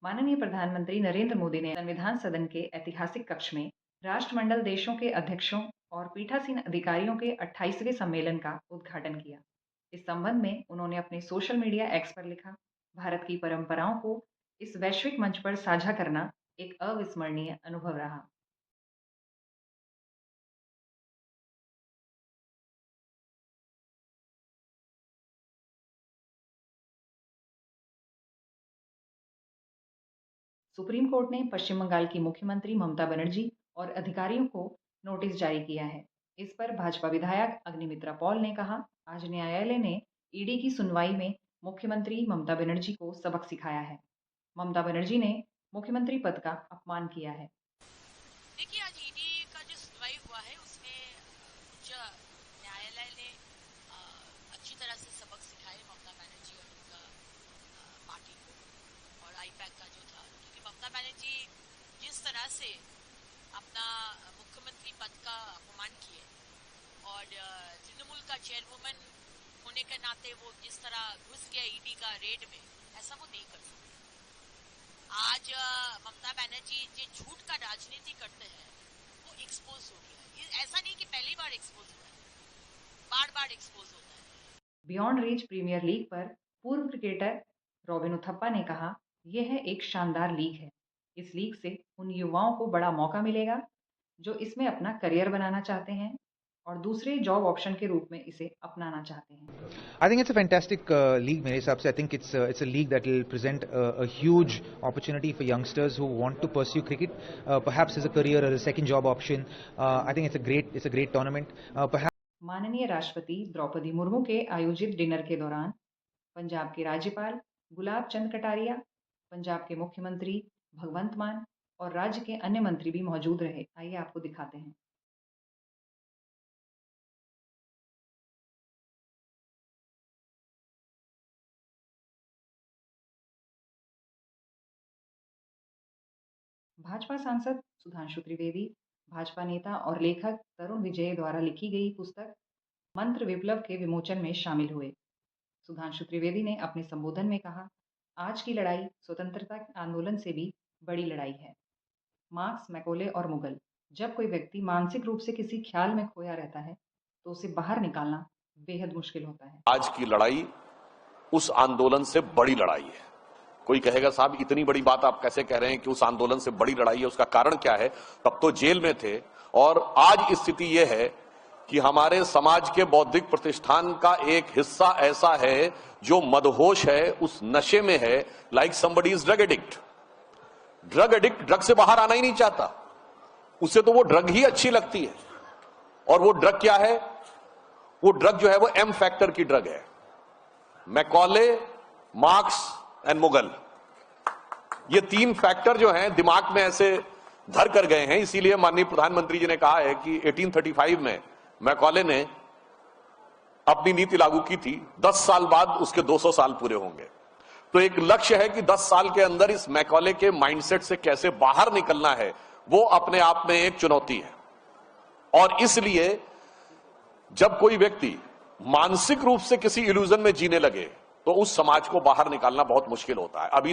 माननीय प्रधानमंत्री नरेंद्र मोदी ने संविधान सदन के ऐतिहासिक कक्ष में राष्ट्रमंडल देशों के अध्यक्षों और पीठासीन अधिकारियों के 28वें सम्मेलन का उद्घाटन किया। इस संबंध में उन्होंने अपने सोशल मीडिया एक्स पर लिखा, भारत की परंपराओं को इस वैश्विक मंच पर साझा करना एक अविस्मरणीय अनुभव रहा। सुप्रीम कोर्ट ने पश्चिम बंगाल की मुख्यमंत्री ममता बनर्जी और अधिकारियों को नोटिस जारी किया है। इस पर भाजपा विधायक अग्निमित्रा पॉल ने कहा, आज न्यायालय ने ईडी की सुनवाई में मुख्यमंत्री ममता बनर्जी को सबक सिखाया है। ममता बनर्जी ने मुख्यमंत्री पद का अपमान किया है। देखिए, आज ईडी का जो सुनवाई हुआ है उसमें उच्च न्यायालय ने अच्छी तरह से सबक सिखाए ममता बनर्जी और उनका पार्टी को, और आईपैक का जो था, क्योंकि ममता बनर्जी जिस तरह से अपना मुख्यमंत्री पद का अपमान किए और तृणमूल का चेयरवुमन होने के नाते वो जिस तरह घुस गया ईडी का रेड में, ऐसा वो नहीं कर सकते। आज ममता बनर्जी जो झूठ का राजनीति करते हैं वो एक्सपोज हो गया। ऐसा नहीं कि पहली बार एक्सपोज हुआ है, बार बार एक्सपोज होता है। बियॉन्ड रीच प्रीमियर लीग पर पूर्व क्रिकेटर रॉबिन उथप्पा ने कहा, यह है एक शानदार लीग है। इस लीग से उन युवाओं को बड़ा मौका मिलेगा जो इसमें अपना करियर बनाना चाहते हैं और दूसरे जॉब ऑप्शन के रूप में इसे अपनाना चाहते हैं। I think it's a fantastic league, मेरे हिसाब से. I think it's a league that will present a huge opportunity for youngsters who want to pursue cricket, perhaps as a career or a second job option. I think it's a great tournament. माननीय राष्ट्रपति द्रौपदी मुर्मू के आयोजित dinner के दौरान पंजाब के राज्यपाल गुलाब चंद कटारिया, पंजाब के मुख्यमंत्री भगवंत मान और राज्य के अन्य मंत्री भी मौजूद रहे। आइए आपको दिखाते हैं। भाजपा सांसद सुधांशु त्रिवेदी, भाजपा नेता और लेखक तरुण विजय द्वारा लिखी गई पुस्तक मंत्र विप्लव के विमोचन में शामिल हुए। सुधांशु त्रिवेदी ने अपने संबोधन में कहा, आज की लड़ाई स्वतंत्रता आंदोलन से भी बड़ी लड़ाई है। मार्क्स, मैकॉले और मुगल, जब कोई व्यक्ति मानसिक रूप से किसी ख्याल में खोया रहता है तो उसे बाहर निकालना बेहद मुश्किल होता है। आज की लड़ाई उस आंदोलन से बड़ी लड़ाई है। कोई कहेगा, साहब इतनी बड़ी बात आप कैसे कह रहे हैं कि उस आंदोलन से बड़ी लड़ाई है, उसका कारण क्या है? तब तो जेल में थे। और आज स्थिति यह है कि हमारे समाज के बौद्धिक प्रतिष्ठान का एक हिस्सा ऐसा है जो मदहोश है, उस नशे में है, like somebody is drug addict. Drug addict drug से बाहर आना ही नहीं चाहता, उसे तो वो ड्रग ही अच्छी लगती है। और वो ड्रग क्या है? वो ड्रग जो है वो एम फैक्टर की ड्रग है। मैकॉले, मार्क्स एंड मुगल, ये तीन फैक्टर जो हैं दिमाग में ऐसे धर कर गए हैं। इसीलिए माननीय प्रधानमंत्री जी ने कहा है कि 1835 में मैकॉले ने अपनी नीति लागू की थी, 10 साल बाद उसके 200 साल पूरे होंगे। तो एक लक्ष्य है कि 10 साल के अंदर इस मैकॉले के माइंडसेट से कैसे बाहर निकलना है, वो अपने आप में एक चुनौती है। और इसलिए जब कोई व्यक्ति मानसिक रूप से किसी इल्यूजन में जीने लगे तो उस समाज को बाहर निकालना बहुत मुश्किल होता है। अभी